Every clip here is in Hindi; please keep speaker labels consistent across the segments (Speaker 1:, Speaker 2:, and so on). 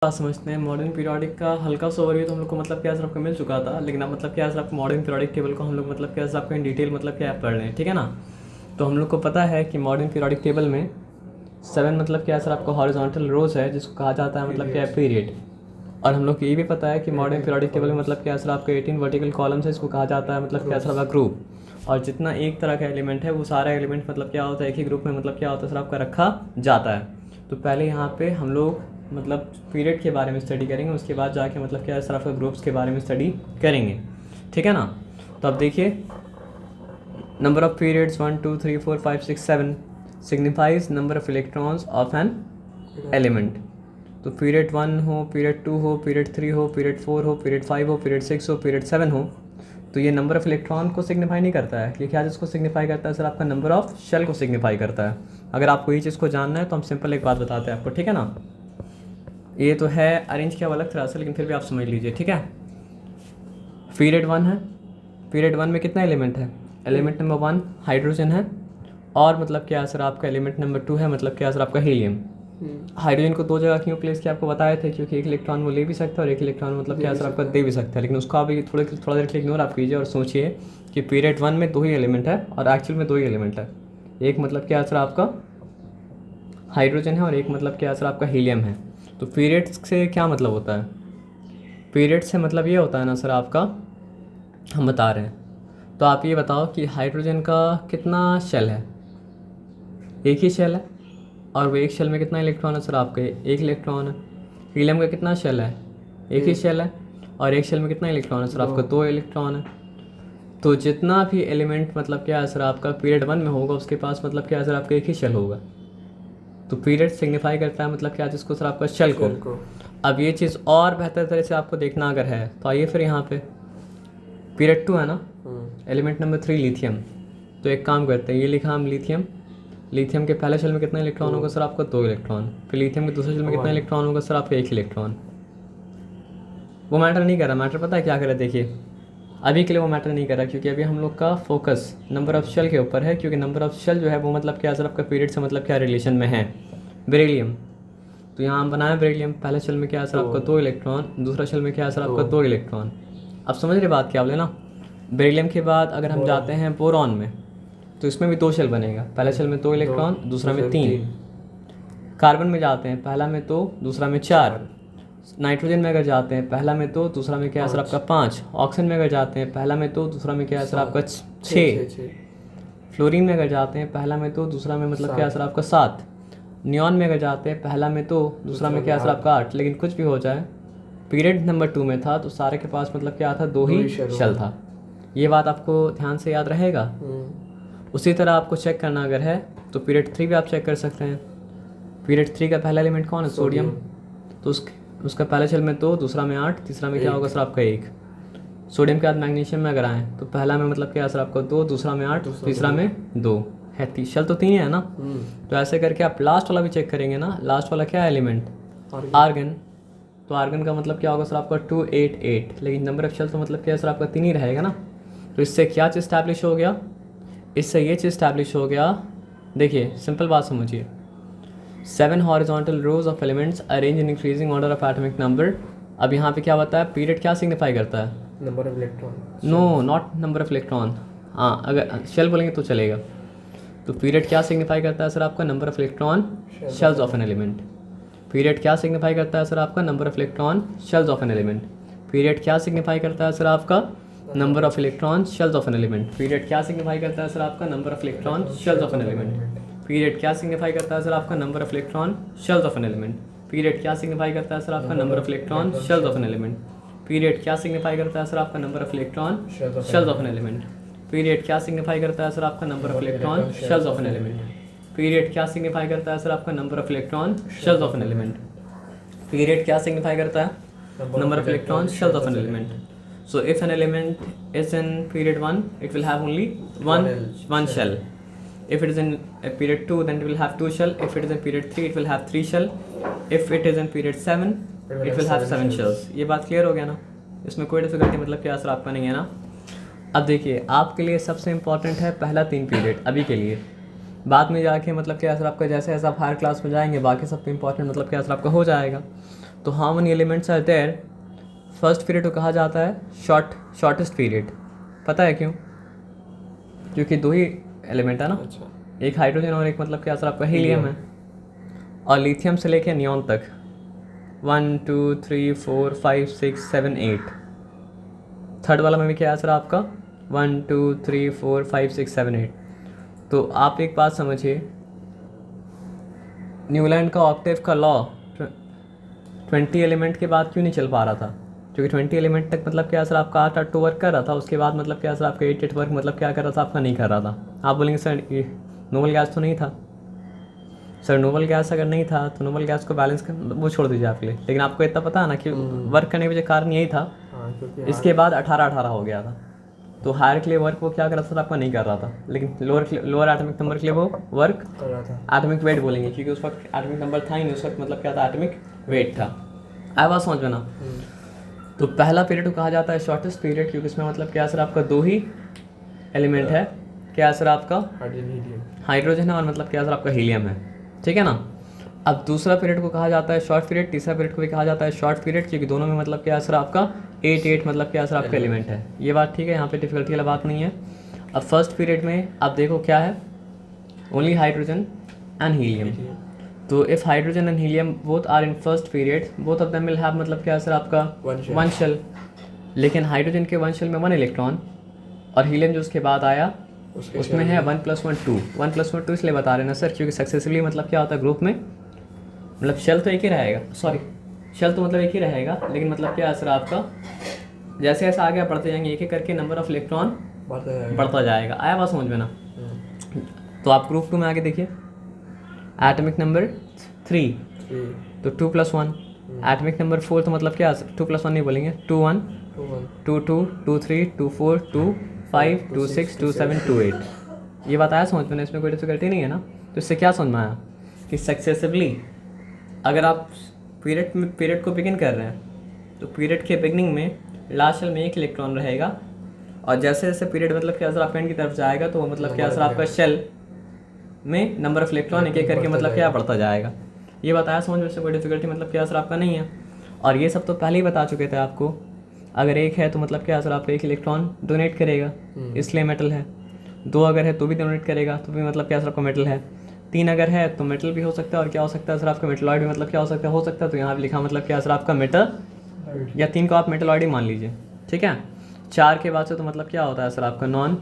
Speaker 1: बात समझते हैं। मॉडर्न पीरियोडिक का हल्का सा ओवरव्यू तो हम लोग को मतलब क्या सर आपको मिल चुका था, लेकिन अब मतलब क्या सर आपको मॉडर्न पीरियोडिक टेबल को हम लोग मतलब क्या सर आपको इन डिटेल मतलब क्या पढ़ रहे हैं, ठीक है ना। तो हम लोग को पता है कि मॉडर्न पीरियोडिक टेबल में 7 मतलब क्या सर आपको हॉरिजॉन्टल रोज है जिसको कहा जाता है मतलब क्या है पीरियड। और हम लोग को ये भी पता है कि मॉडर्न पीरियोडिक टेबल में मतलब क्या सर आपको 18 वर्टिकल कॉलम्स है, इसको कहा जाता है मतलब क्या सर आपका ग्रुप। और जितना एक तरह का एलिमेंट है वो सारा एलिमेंट मतलब क्या होता है एक ही ग्रुप में मतलब क्या होता है सर आपका रखा जाता है। तो पहले यहाँ पे हम लोग मतलब पीरियड के बारे में स्टडी करेंगे, उसके बाद जाके मतलब क्या है सर आपका ग्रुप्स के बारे में स्टडी करेंगे, ठीक है ना। तो अब देखिए number of periods 1 2 3 4 5 6 7 signifies number of electrons of an element. तो पीरियड 1 हो, पीरियड 2 हो, पीरियड 3 हो, पीरियड 4 हो, पीरियड 5 हो, पीरियड 6 हो, पीरियड 7 हो, तो ये नंबर ऑफ इलेक्ट्रॉन को सिग्निफाई नहीं करता है। ये क्या जिसको सिग्निफाई करता है सर आपका नंबर ऑफ शेल को सिग्निफाई करता है। अगर आपको ये चीज़ को जानना है तो हम सिंपल एक बात बताते हैं आपको, ठीक है ना। ये तो है अरेंज किया हुआ अलग तरह से, लेकिन फिर भी आप समझ लीजिए, ठीक है। पीरियड 1 है, पीरियड 1 में कितना एलिमेंट है, एलिमेंट नंबर 1 हाइड्रोजन है, और मतलब क्या सर आपका एलिमेंट नंबर 2 है मतलब क्या सर आपका हीलियम। हाइड्रोजन को दो जगह क्यों प्लेस किया आपको बताए थे, क्योंकि एक इलेक्ट्रॉन वो ले भी सकता है और एक इलेक्ट्रॉन मतलब क्या सर आपका दे भी सकता है। लेकिन उसको आप थोड़ा देर के लिए इग्नोर आप कीजिए और सोचिए कि पीरियड 1 में 2 ही एलिमेंट है और एक्चुअल में 2 ही एलिमेंट है। एक मतलब क्या सर आपका हाइड्रोजन है और एक मतलब क्या सर आपका हीलियम है। तो पीरियड से क्या मतलब होता है, पीरियड से मतलब ये होता है ना सर आपका, हम बता रहे हैं। तो आप ये बताओ कि हाइड्रोजन का कितना शेल है, एक ही शेल है, और वो एक शेल में कितना इलेक्ट्रॉन है सर आपके, एक इलेक्ट्रॉन है। हीलियम का कितना शेल है, एक ही शेल है, और एक शेल में कितना इलेक्ट्रॉन है सर आपका, 2 इलेक्ट्रॉन है। तो जितना भी एलिमेंट मतलब क्या है सर आपका पीरियड 1 में होगा उसके पास मतलब क्या है सर आपका एक ही शेल होगा। तो पीरियड सिग्निफाई करता है मतलब क्या जिसको सर आपका शेल को। अब ये चीज़ और बेहतर तरह से आपको देखना अगर है तो आइए फिर यहाँ पे पीरियड 2 है ना, एलिमेंट नंबर 3 लिथियम। तो एक काम करते हैं, ये लिखा हम लिथियम, लिथियम के पहले शेल में कितना इलेक्ट्रॉन होगा सर आपका 2 इलेक्ट्रॉन। फिर लिथियम के दूसरे शेल में कितना इलेक्ट्रॉन होगा सर आपका 1 इलेक्ट्रॉन। वो मैटर नहीं कर रहा, मैटर पता है क्या करे, देखिए अभी के लिए वो मैटर नहीं कर रहा, क्योंकि अभी हम लोग का फोकस नंबर ऑफ शेल के ऊपर है। क्योंकि नंबर ऑफ शेल जो है वो मतलब क्या सर आपका पीरियड से मतलब क्या रिलेशन में है। बेरिलियम, तो यहाँ हम बनाए बेरिलियम, पहले शेल में क्या है सर आपका 2 इलेक्ट्रॉन, दूसरा शेल में क्या है सर आपका 2 इलेक्ट्रॉन। अब समझ रहे बात क्या बोले ना। बेरिलियम के बाद अगर हम जाते हैं बोरॉन में तो इसमें भी 2 शेल बनेगा, पहले शेल में 2 इलेक्ट्रॉन, दूसरा में 3। कार्बन में जाते हैं, पहला में 2 दूसरा में 4। नाइट्रोजन में अगर जाते हैं पहला में 2 दूसरा में क्या है सर आपका 5। ऑक्सीजन में अगर जाते हैं पहला में 2 दूसरा में क्या है सर आपका 6। फ्लोरीन में अगर जाते हैं पहला में 2 दूसरा में मतलब क्या है सर आपका 7। नियॉन में अगर जाते हैं पहला में 2 दूसरा में क्या है सर आपका 8। लेकिन कुछ भी हो जाए पीरियड नंबर 2 में था तो सारे के पास मतलब क्या था, 2 ही शेल था। ये बात आपको ध्यान से याद रहेगा। उसी तरह आपको चेक करना अगर है तो पीरियड 3 भी आप चेक कर सकते हैं। पीरियड 3 का पहला एलिमेंट कौन है, सोडियम। तो उसका पहले शेल में 2 दूसरा में 8 तीसरा में क्या होगा सर आपका 1। सोडियम के बाद मैग्नीशियम में अगर आए तो पहला में मतलब क्या है सर आपका 2 दूसरा में 8 तीसरा में 2 है, शेल तो 3 ही है ना। तो ऐसे करके आप लास्ट वाला भी चेक करेंगे ना, लास्ट वाला क्या है एलिमेंट, आर्गन। तो आर्गन का मतलब क्या होगा सर आपका 288, लेकिन नंबर ऑफ शेल तो मतलब क्या है सर आपका 3 ही रहेगा ना। तो इससे क्या चीज़ स्टैब्लिश हो गया, इससे ये चीज़ स्टैब्लिश हो गया, देखिए सिंपल बात समझिए, 7 horizontal rose of elements arrange in increasing order of atomic number. अब यहाँ पे क्या बताया, पीरियड क्या सिग्निफाई करता है,
Speaker 2: number of electron,
Speaker 1: no not number of electron. हाँ अगर शेल बोलेंगे तो चलेगा। तो पीरियड क्या सिग्निफाई करता है सर आपका, number of electron shells of an element. Period क्या सिग्निफाई करता है सर आपका, number of electron shells of an element. Period क्या सिग्निफाई करता है सर आपका, number of electron shells of an element. Period क्या सिग्निफाई करता है सर आपका, number of electron shells of an element. Period क्या सिग्निफाई करता है सर आपका, number of electron shells of an element. Period क्या सिग्निफाई करता है सर आपका, number of electron shells of an element. Period क्या सिग्निफाई करता है सर आपका, number of electron shells of an element. Period क्या सिग्निफाई करता है सर आपका, number of electron shells of an element. Period क्या सिग्निफाई करता है सर आपका, number of electron shells of an element. Period क्या सिग्निफाई करता है, number of electron shells of an element. So if an element is in period 1, it will have only one shell. If it is in period 2, then it will have 2 shell. If it is in period 3, it will have 3 shell. If it is in period 7, it will have 7 shells. ये बात क्लियर हो गया ना, इसमें कोई डिफिकल्टी मतलब क्या असर आपका नहीं है ना। अब देखिए आपके लिए सबसे इंपॉर्टेंट है पहला 3 पीरियड अभी के लिए, बाद में जाके मतलब क्या असर आपका जैसे जैसे आप हायर क्लास में जाएंगे बाकी सब इंपॉर्टेंट मतलब क्या असर आपका हो जाएगा। तो how many elements are there, first period को कहा जाता है शॉर्टेस्ट पीरियड। पता है क्यों? क्योंकि दो ही एलिमेंट है ना,
Speaker 2: अच्छा,
Speaker 1: एक हाइड्रोजन और एक मतलब क्या सर आपका हीलियम है। और लिथियम से लेके नियॉन तक 1 2 3 4 5 6 7 8, थर्ड वाला में भी क्या है सर आपका 1 2 3 4 5 6 7 8। तो आप एक बात समझिए, न्यूलैंड का ऑक्टेव का लॉ 20 एलिमेंट के बाद क्यों नहीं चल पा रहा था? क्योंकि 20 एलिमेंट तक मतलब क्या सर आपका 8 वर्क कर रहा था, उसके बाद मतलब क्या सर आपका 8 वर्क मतलब क्या कर रहा था आपका नहीं कर रहा था। आप बोलेंगे सर ये नोबल गैस तो नहीं था। सर नोबल गैस अगर नहीं था तो नोबल गैस को बैलेंस कर वो छोड़ दीजिए आपके लिए, लेकिन आपको इतना पता है ना कि वर्क करने के वजह कारण यही था।
Speaker 2: क्योंकि
Speaker 1: इसके बाद 18 हो गया था, तो हायर के लिए वर्क वो क्या कर रहा था आपका नहीं कर रहा था, लेकिन लोअर एटॉमिक नंबर के लिए वो वर्क
Speaker 2: कर रहा था।
Speaker 1: एटॉमिक वेट बोलेंगे, क्योंकि उस वक्त एटॉमिक नंबर था ही नहीं, उस वक्त मतलब क्या था एटॉमिक वेट था। आया बात समझ में ना? तो पहला पीरियड को कहा जाता है शॉर्टेस्ट पीरियड, क्योंकि इसमें मतलब क्या सर आपका दो ही एलिमेंट है। क्या सर आपका हाइड्रोजन है और मतलब क्या सर आपका हीलियम है, ठीक है ना। अब दूसरा पीरियड को कहा जाता है शॉर्ट पीरियड, तीसरा पीरियड को भी कहा जाता है शॉर्ट पीरियड, क्योंकि दोनों में मतलब क्या सर आपका 8 मतलब क्या सर आपका एलिमेंट है। ये बात ठीक है, यहाँ पे डिफिकल्टी वाला बात नहीं है। अब फर्स्ट पीरियड में आप देखो क्या है, ओनली हाइड्रोजन एंड हीलियम। तो if hydrogen and helium both are in first period, both of them will have मतलब क्या सर आपका वन शेल। लेकिन हाइड्रोजन के वन शेल में 1 इलेक्ट्रॉन और हीलियम जो उसके बाद आया उसमें है 1 + 1 2। 1 + 1 2 इसलिए बता रहे हैं ना सर, क्योंकि सक्सेसिवली मतलब क्या होता है ग्रुप में, मतलब शेल तो एक ही रहेगा, सॉरी शेल तो मतलब एक ही रहेगा, लेकिन मतलब क्या सर आपका जैसे जैसे आगे बढ़ते जाएंगे एक एक करके नंबर ऑफ इलेक्ट्रॉन बढ़ता जाएगा। आया बात समझ में ना? तो आप ग्रुप 2 में आगे देखिए, एटॉमिक नंबर 3 तो 2 + 1, एटॉमिक नंबर 4 तो मतलब क्या 2 + 1 नहीं बोलेंगे, 2 1 2 2 2 3 2 4 2 5 2 6 2 7 2 8। ये बात आया समझ में ना? इसमें कोई डिफिकल्टी नहीं है ना। तो इससे क्या समझ में आया कि सक्सेसिवली अगर आप पीरियड को बिगिन कर रहे हैं तो पीरियड के बिगनिंग में लास्ट शेल में 1 इलेक्ट्रॉन रहेगा, और जैसे जैसे पीरियड मतलब क्या सर आपका एंड की तरफ जाएगा तो मतलब क्या सर आपका शेल में नंबर ऑफ इलेक्ट्रॉन एक एक करके मतलब क्या बढ़ता जाएगा। ये बताया समझ में, से कोई डिफिकल्टी मतलब क्या सर आपका नहीं है। और ये सब तो पहले ही बता चुके थे आपको, अगर 1 है तो मतलब क्या सर आपका 1 इलेक्ट्रॉन डोनेट करेगा, इसलिए मेटल है। 2 अगर है तो भी डोनेट करेगा, तो भी मतलब क्या सर आपका मेटल है। 3 अगर है तो मेटल भी हो सकता है, और क्या हो सकता है सर आपका मेटलॉइड भी मतलब क्या हो सकता है। तो यहाँ पे लिखा मतलब क्या सर आपका मेटल, या 3 को आप मेटलॉइड ही मान लीजिए, ठीक है। 4 के बाद से तो मतलब क्या होता है सर आपका नॉन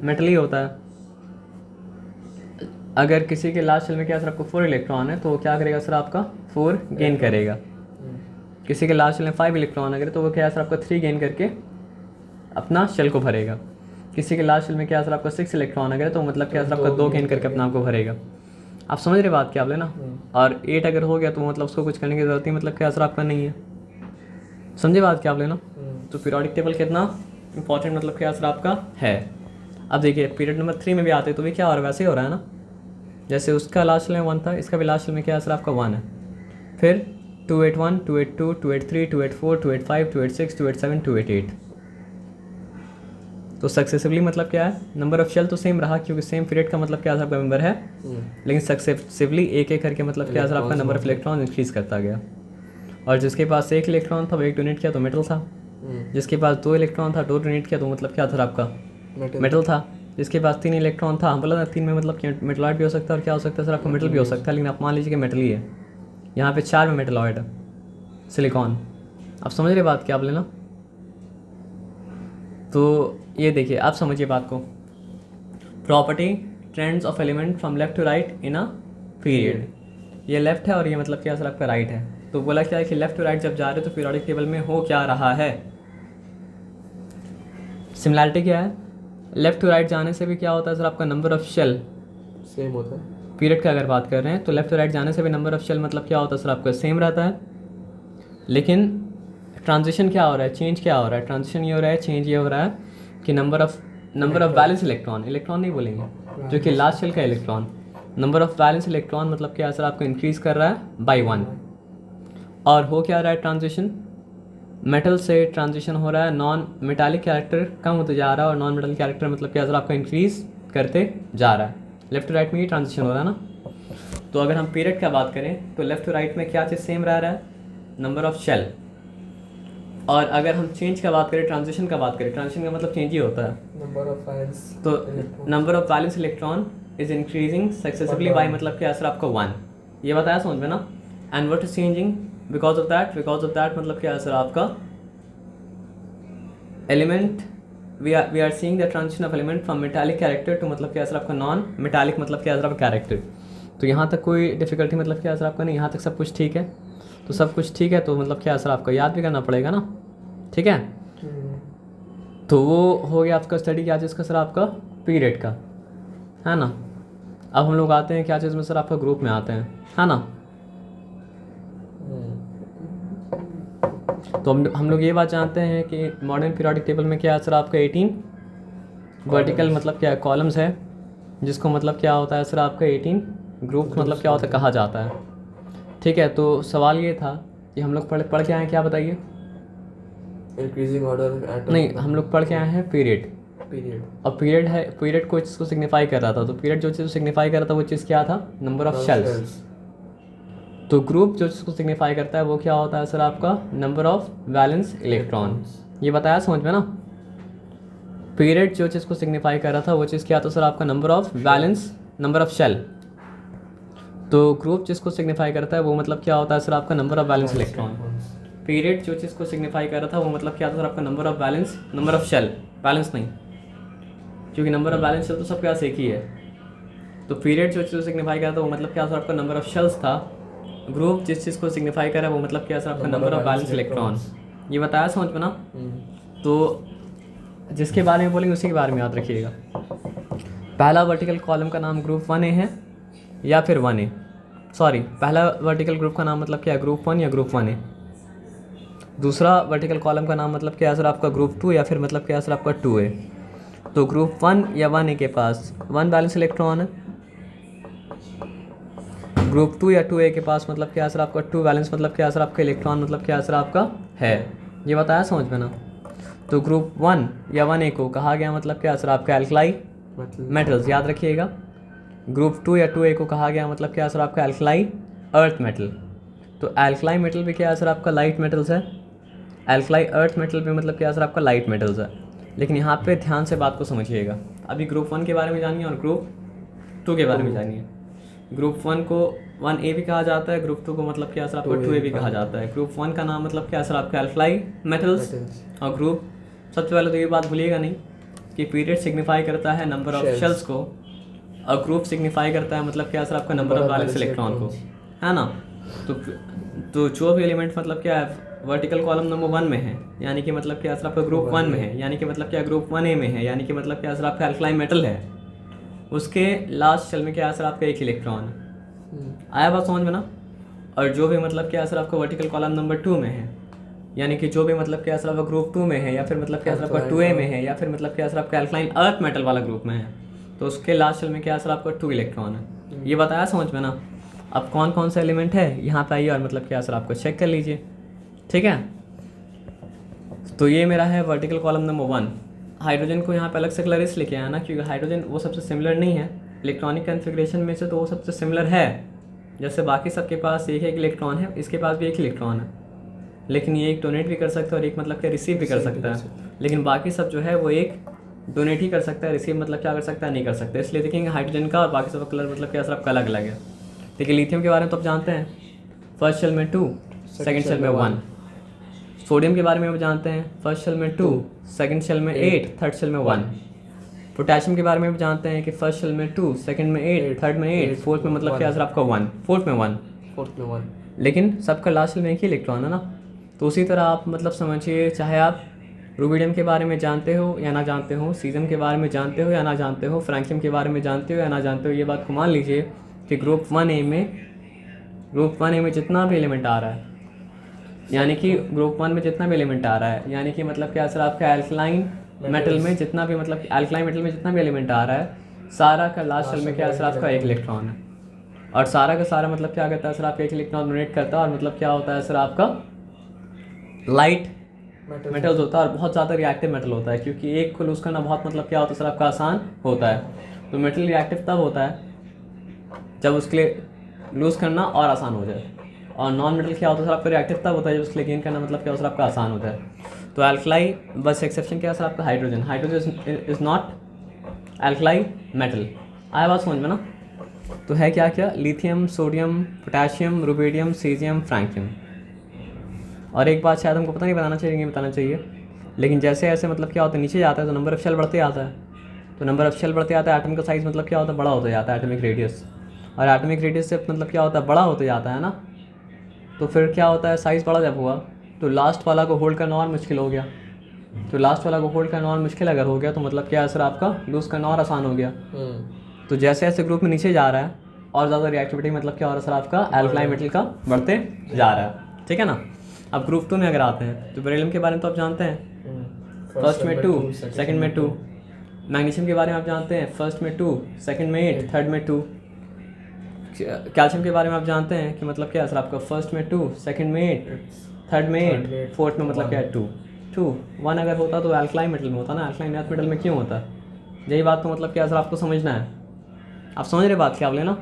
Speaker 1: मेटल ही होता है। अगर किसी के लास्ट शेल में क्या सर आपको 4 इलेक्ट्रॉन है तो वो क्या करेगा सर आपका 4 गेन करेगा। किसी के लास्ट शेल में 5 इलेक्ट्रॉन अगर तो वो क्या सर आपका 3 गेन करके अपना शेल को भरेगा। किसी के लास्ट शेल में क्या सर आपका 6 इलेक्ट्रॉन अगर तो मतलब क्या सर आपका 2 गेन करके अपना आपको भरेगा। आप समझ रहे बात क्या आप लेना। और 8 अगर हो गया तो मतलब उसको कुछ करने की जरूरत ही मतलब क्या सर आपका नहीं है। समझे बात क्या आप लेना। तो पीरियोडिक टेबल कितना इंपॉर्टेंट मतलब क्या सर आपका है। अब देखिए पीरियड नंबर 3 में भी आते तो भी क्या हो रहा है, वैसे ही हो रहा है ना। जैसे उसका लास्ट शेल में 1 था, इसका भी लास्ट शेल में क्या सर आपका 1 है। फिर 281 282 283 284 285 286 287 288। तो सक्सेसिवली मतलब क्या है, नंबर ऑफ शेल तो सेम रहा क्योंकि सेम पीरियड का मतलब क्या सर आपका मेंबर है, लेकिन सक्सेसिवली एक एक करके मतलब क्या सर आपका नंबर ऑफ इलेक्ट्रॉन इंक्रीज करता गया। और जिसके पास 1 इलेक्ट्रॉन था वो 1 डोनेट किया तो मेटल था। जिसके पास 2 इलेक्ट्रॉन था 2 डोनेट किया तो मतलब क्या था आपका मेटल था। जिसके पास 3 इलेक्ट्रॉन था, हम बोला था 3 में मतलब मेटलॉइड भी हो सकता है और क्या हो सकता है सर आपका मेटल भी हो सकता है, लेकिन आप मान लीजिए कि मेटल ही है। यहाँ पे 4 में मेटलॉइड है सिलिकॉन। आप समझ रहे बात क्या आप लेना। तो ये देखिए आप समझिए बात को, property trends of element from left to right in a period. ये लेफ्ट है और ये मतलब क्या सर आपका राइट है। तो बोला क्या है कि लेफ्ट टू राइट जब जा रहे हो तो पीरियोडिक टेबल में हो क्या रहा है। सिमिलैरिटी क्या है, लेफ्ट टू राइट जाने से भी क्या होता है सर आपका नंबर ऑफ शेल
Speaker 2: सेम होता है।
Speaker 1: पीरियड का अगर बात कर रहे हैं तो लेफ्ट टू राइट जाने से भी नंबर ऑफ शेल मतलब क्या होता है सर आपका सेम रहता है। लेकिन ट्रांजिशन क्या हो रहा है, चेंज क्या हो रहा है, ट्रांजिशन ये हो रहा है, चेंज ये हो रहा है कि नंबर ऑफ बैलेंस इलेक्ट्रॉन नहीं बोलेंगे जो कि लास्ट शेल का electron, number of balance electron मतलब क्या सर आपको इंक्रीज कर रहा है बाई 1। और हो क्या रहा है ट्रांजिशन, मेटल से ट्रांजिशन हो रहा है, नॉन मेटालिक कैरेक्टर कम होते जा रहा है और नॉन मेटालिक कैरेक्टर मतलब क्या सर आपका इंक्रीज करते जा रहा है। लेफ्ट टू राइट में ही ट्रांजिशन हो रहा है ना। तो अगर हम पीरियड का बात करें तो लेफ्ट टू राइट में क्या चीज़ सेम रह रहा है, नंबर ऑफ शेल। और अगर हम चेंज का बात करें, ट्रांजिशन का बात करें, ट्रांजिशन का मतलब चेंज ही होता है।
Speaker 2: नंबर ऑफ वैलेंस
Speaker 1: तो number of valence electron is increasing successively by मतलब क्या सर आपका 1, ये बताया समझ में ना। And what is changing because of that मतलब क्या सर आपका element we are seeing the transition of element from metallic character to मतलब क्या सर आपका नॉन मेटालिक मतलब क्या सर आपका कैरेक्टर। तो यहाँ तक कोई डिफिकल्टी मतलब क्या सर आपका नहीं, यहाँ तक सब कुछ ठीक है। तो सब कुछ ठीक है तो मतलब क्या सर आपका याद भी करना पड़ेगा ना, ठीक है। तो वो हो गया आपका स्टडी क्या चीज़ का सर आपका पीरियड का, है ना। अब हम लोग आते हैं क्या चीज़ में सर आपका ग्रुप में आते हैं, है ना। तो हम लोग ये बात जानते हैं कि मॉडर्न पीरियोडिक टेबल में क्या है सर आपका 18 वर्टिकल मतलब क्या कॉलम्स है, जिसको मतलब क्या होता है सर आपका 18 ग्रुप मतलब क्या होता है कहा जाता है, ठीक है। तो सवाल ये था कि हम लोग पढ़ के आए हैं, क्या बताइए।
Speaker 2: इंक्रीजिंग ऑर्डर
Speaker 1: नहीं, हम लोग पढ़ के आए हैं पीरियड। और पीरियड है, पीरियड कोई चीज़ को सिग्निफाई कर रहा था। तो पीरियड जो चीज़ सिग्निफाई कर रहा था वो चीज़ क्या था, नंबर ऑफ शेल्स। तो ग्रुप जो चीज़ को सिग्निफाई करता है वो क्या होता है सर आपका नंबर ऑफ वैलेंस इलेक्ट्रॉन। ये बताया समझ में ना। पीरियड जो चीज़ को सिग्निफाई कर रहा था वो चीज़ क्या था सर आपका number of valence, number of shell. तो ग्रुप जिसको सिग्निफाई करता है वो मतलब क्या होता है सर आपका number of valence electron. Period जो चीज़ को सिग्निफाई कर रहा था वो मतलब क्या था सर आपका number of valence, number of shell, balance नहीं, क्योंकि नंबर ऑफ बैलेंस शेल तो सब क्या एक ही है। तो पीरियड जो चीज़ को सिग्निफाई कर रहा था वो मतलब क्या सर आपका नंबर ऑफ शेल्स था। ग्रुप जिस चीज़ को सिग्निफाई कर रहा है वो मतलब क्या सर आपका नंबर ऑफ बैलेंस इलेक्ट्रॉन। ये बताया समझ में ना। तो जिसके बारे में बोलेंगे उसी के बारे में याद रखिएगा। पहला वर्टिकल कॉलम का नाम ग्रुप 1A है या फिर 1A, सॉरी पहला वर्टिकल ग्रुप का नाम मतलब क्या है ग्रुप 1 या ग्रुप 1A। दूसरा वर्टिकल कॉलम का नाम मतलब क्या है सर आपका ग्रुप 2 या फिर मतलब क्या है सर आपका 2A। तो ग्रुप 1 या 1A के पास 1 बैलेंस इलेक्ट्रॉन है। ग्रुप 2 या 2A के पास मतलब क्या है सर आपका 2 बैलेंस मतलब क्या है सर आपका इलेक्ट्रॉन मतलब क्या है सर आपका है। ये बताया समझ में ना। तो ग्रुप 1 या 1A को कहा गया मतलब क्या है सर आपका एल्कलाई मेटल्स, याद रखिएगा। ग्रुप 2 या 2A को कहा गया मतलब क्या है सर आपका एल्कलाई अर्थ मेटल। तो एल्कलाई मेटल भी क्या है सर आपका लाइट मेटल्स है। एल्कलाई अर्थ मेटल भी मतलब क्या है सर आपका लाइट मेटल्स है। लेकिन यहाँ पे ध्यान से बात को समझिएगा। अभी ग्रुप 1 के बारे में जानिए और ग्रुप 2 के बारे में जानिए। ग्रुप 1 को 1A भी कहा जाता है, ग्रुप 2 को मतलब क्या सर आपका 2A भी कहा जाता है। ग्रुप 1 का नाम मतलब क्या सर आपका एल्कलाई मेटल्स। और ग्रुप, सबसे पहले तो ये बात भूलिएगा नहीं कि पीरियड सिग्निफाई करता है नंबर ऑफ शेल्स को और ग्रुप सिग्निफाई करता है मतलब क्या सर आपका नंबर ऑफ बैलेंस इलेक्ट्रॉन को, है ना। तो जो भी एलिमेंट मतलब क्या है वर्टिकल कॉलम नंबर 1 में है, यानी कि मतलब क्या सर आपका ग्रुप 1 में है, यानी कि मतलब क्या ग्रुप 1A में है, यानी कि मतलब क्या सर आपका एल्कलाई मेटल है, उसके लास्ट शेल में क्या सर आपका एक इलेक्ट्रॉन है। आया बात समझ में ना। और जो भी मतलब क्या सर आपका वर्टिकल कॉलम नंबर 2 में है, यानी कि जो भी मतलब क्या सर आपका ग्रुप 2 में है या फिर मतलब क्या सर आपका 2A में है या फिर मतलब क्या सर आपका एल्कलाइन अर्थ मेटल वाला ग्रुप में है, तो उसके लास्ट शेल में क्या सर आपका 2 इलेक्ट्रॉन है। ये बताया समझ में ना। अब कौन कौन सा एलिमेंट है यहाँ पे आइए और मतलब क्या सर आपको चेक कर लीजिए, ठीक है। तो ये मेरा है वर्टिकल कॉलम नंबर 1। हाइड्रोजन को यहाँ पे अलग से कलर इसलिए लेके आया ना क्योंकि हाइड्रोजन वो सबसे सिमिलर नहीं है इलेक्ट्रॉनिक कन्फिग्रेशन में से, तो वो सबसे सिमिलर है। जैसे बाकी सबके पास एक इलेक्ट्रॉन है, इसके पास भी एक इलेक्ट्रॉन है, लेकिन ये एक डोनेट भी कर सकता है और एक मतलब क्या रिसीव भी कर सकता है। लेकिन बाकी सब जो है वो एक डोनेट ही कर सकता है, रिसीव मतलब क्या कर सकता है नहीं कर सकता। इसलिए देखेंगे हाइड्रोजन का और बाकी सब कलर मतलब क्या सब अलग अलग है। देखिए लिथियम के बारे में तो आप जानते हैं, फर्स्ट शेल में 2, सेकंड शेल में 1। सोडियम के बारे में आप जानते हैं, फर्स्ट शेल में 2, सेकंड शेल में 8, थर्ड शेल में 1। पोटेशियम के बारे में भी जानते हैं कि फर्स्ट शेल में 2, सेकंड में 8, थर्ड में 8, फोर्थ में मतलब क्या सर आपका 1, फोर्थ में 1, लेकिन सबका लास्ट शेल में एक ही इलेक्ट्रॉन है ना। तो उसी तरह आप मतलब समझिए, चाहे आप रूबिडियम के बारे में जानते हो या ना जानते हो, सीजम के बारे में जानते हो या ना जानते हो, फ्रैंकियम के बारे में जानते हो या ना जानते हो, ये बात को मान लीजिए कि ग्रुप 1A में जितना भी एलिमेंट आ रहा है, यानी कि ग्रुप 1 में जितना भी एलिमेंट आ रहा है, यानी कि मतलब क्या सर आपका एल्कलाइन मेटल में जितना भी मतलब एल्कलाइन मेटल में जितना भी एलिमेंट आ रहा है, सारा का लास्ट शेल में क्या सर आपका एक इलेक्ट्रॉन है। और सारा का सारा मतलब क्या करता है सर आपका एक इलेक्ट्रॉन डोनेट करता है। और मतलब क्या होता है सर आपका लाइट मेटल्स होता है और बहुत ज़्यादा रिएक्टिव मेटल होता है, क्योंकि एक को लूज़ करना बहुत मतलब क्या होता है सर आपका आसान होता है। तो मेटल रिएक्टिव तब होता है जब उसके लिए लूज़ करना और आसान हो जाए। और नॉन मेटल क्या होता है सर आपका रिएक्टिव तब होता है जब उसके लिए गेन करना मतलब क्या होता है सर आपका आसान होता है। तो एल्कलाई बस एक्सेप्शन क्या है सर आपका hydrogen, hydrogen is not alkali metal. आया बात समझ में ना। तो है क्या क्या, lithium, sodium, potassium, rubidium, caesium, francium. और एक बात शायद हमको पता नहीं बताना चाहिए, नहीं बताना चाहिए, लेकिन जैसे ऐसे मतलब क्या होता है नीचे जाता है तो नंबर ऑफ शेल बढ़ते आता है। तो नंबर ऑफ शेल बढ़ते आता है, एटम का साइज़ मतलब क्या होता है बड़ा होता जाता है, एटॉमिक रेडियस। और एटॉमिक रेडियस से मतलब क्या होता है बड़ा होते जाता है ना। तो फिर क्या होता है साइज़ बड़ा जब हुआ तो लास्ट वाला को होल्ड करना और मुश्किल हो गया। तो लास्ट वाला को होल्ड करना और मुश्किल अगर हो गया तो मतलब क्या असर आपका लूज़ करना और आसान हो गया। तो जैसे ऐसे ग्रुप में नीचे जा रहा है और ज़्यादा रिएक्टिविटी मतलब क्या हो रहा है सर आपका एल्कलाई मेटल का बढ़ते जा रहा है, ठीक है ना। अब ग्रुप 2 में अगर आते हैं तो बेरिलियम के बारे में तो आप जानते हैं, फर्स्ट में 2, सेकंड में 2। मैग्नीशियम के बारे में आप जानते हैं, फर्स्ट में 2, सेकंड में 8, थर्ड में 2। कैल्शियम के बारे में आप जानते हैं कि मतलब क्या है सर आपका फर्स्ट में 2, सेकंड में 8, थर्ड में 8, फोर्थ में मतलब क्या है 2। 1 अगर होता तो एल्कलाई मेटल में होता ना, एल्कलाइन अर्थ मेटल में क्यों होता। यही बात तो मतलब क्या सर आपको समझना है। आप समझ रहे बात क्या बोले ना।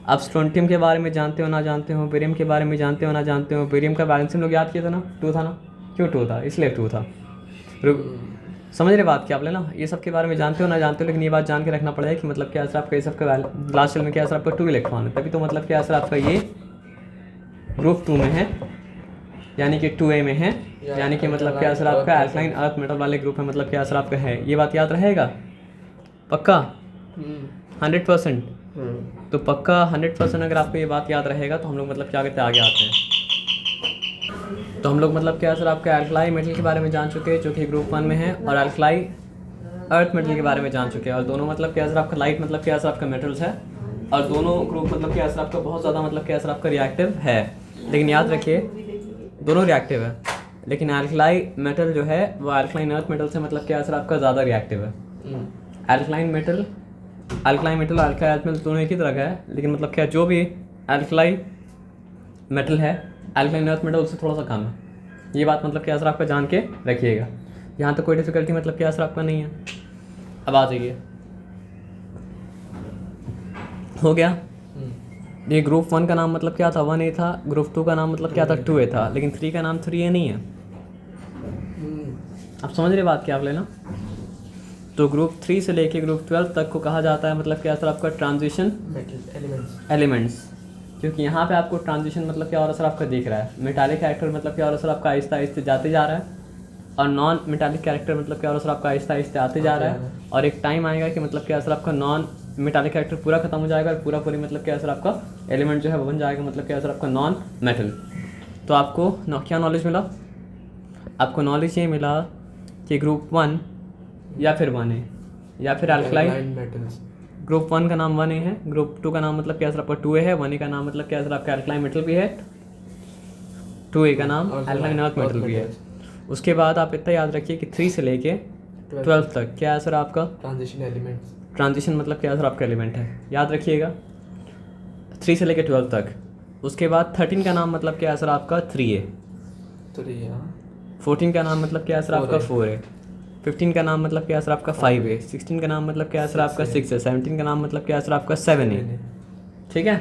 Speaker 1: आप स्ट्रोंटियम के बारे में जानते हो ना जानते हो, बेरियम के बारे में जानते हो ना जानते हो। बेरियम का बैलेंसिंग लोग याद किए थे ना, 2 था ना। क्यों 2 था, इसलिए 2 था। समझ रहे बात क्या बोले ना। ये सब के बारे में जानते हो ना जानते हो, लेकिन ये बात जान के रखना पड़ेगा कि मतलब क्या सर आपका ये सब का लास्ट शेल में क्या सर आपका 2 इलेक्ट्रॉन है, तभी तो मतलब क्या सर आपका ये ग्रुप 2 में है, यानी कि 2A में है, यानी कि मतलब क्या सर आपका एल्कलाइन अर्थ मेटल वाले ग्रुप में मतलब क्या सर आपका है। ये बात याद रहेगा पक्का 100%। तो पक्का 100% अगर आपको ये बात याद रहेगा तो हम लोग मतलब क्या कहते हैं आगे आते हैं। तो हम लोग मतलब क्या सर आपका एल्कलाई मेटल के बारे में जान चुके हैं जो कि ग्रुप 1 में है, और एल्कलाई अर्थ मेटल के बारे में जान चुके हैं। और दोनों मतलब क्या सर आपका लाइट मतलब क्या सर आपका मेटल्स है, और दोनों ग्रुप मतलब क्या सर आपका बहुत ज़्यादा मतलब क्या सर आपका रिएक्टिव है। लेकिन याद रखिए दोनों रिएक्टिव है, लेकिन एल्कलाई मेटल जो है वो एल्कलाइन अर्थ मेटल से मतलब क्या सर आपका ज़्यादा रिएक्टिव है। एल्कलाइन मेटल और एल्कलाई अर्थ मेटल दोनों एक ही तरह का है, लेकिन मतलब क्या जो भी एल्कलाई मेटल है एल्कलाइन अर्थ मेटल उससे थोड़ा सा कम है। ये बात मतलब क्या सर आपका जान के रखिएगा। यहाँ तो कोई डिफिकल्टी मतलब क्या सर आपका नहीं है। अब आ जाइए, हो गया। ये ग्रुप 1 का नाम मतलब क्या था 1A था, ग्रुप 2 का नाम मतलब क्या था 2A था, लेकिन 3 का नाम 3A नहीं है। आप समझ रहे बात क्या आप लेना। तो ग्रुप 3 से लेके ग्रुप 12 तक को कहा जाता है मतलब क्या सर आपका ट्रांजिशन एलिमेंट्स, क्योंकि यहाँ पे आपको ट्रांजिशन मतलब क्या हो रहा है सर आपका दिख रहा है। मेटालिक कैरेक्टर मतलब क्या हो रहा है सर आपका आहिस्ता आहिस्ता जाते जा रहा है, और नॉन मेटालिक कैरेक्टर मतलब क्या हो रहा है सर आपका आहिस्ता आहिस्ता आते जा रहा है। और एक टाइम आएगा कि मतलब क्या सर आपका नॉन मेटालिक कैरेक्टर पूरा खत्म हो जाएगा और पूरा पूरी मतलब क्या सर आपका एलिमेंट जो है वो बन जाएगा मतलब क्या सर आपका नॉन मेटल। तो आपको क्या नॉलेज मिला, आपको नॉलेज ये मिला कि ग्रुप 1 या फिर 1A या फिर एल्कलाइन मेटल्स। ग्रुप 1 का नाम 1A है, ग्रुप 2 का नाम मतलब क्या सर आपका 2A है, 1A का नाम मतलब क्या सर आपका एल्कलाइन मेटल भी है, 2A का नाम एल्कलाइन अर्थ मेटल भी है। उसके बाद आप इतना याद रखिए कि 3 से लेके 12 तक क्या है सर आपका ट्रांजिशन एलिमेंट्स। ट्रांजिशन मतलब क्या सर आपका एलिमेंट है, याद रखिएगा 3 से लेके 12 तक। उसके बाद 13 का नाम मतलब क्या है सर आपका 3A, 14 का नाम मतलब क्या है सर आपका 4A, 15 का नाम मतलब क्या है सर आपका 5A, 16 का नाम मतलब क्या है सर आपका 6A, 17 का नाम मतलब क्या है सर आपका 7A। ठीक है।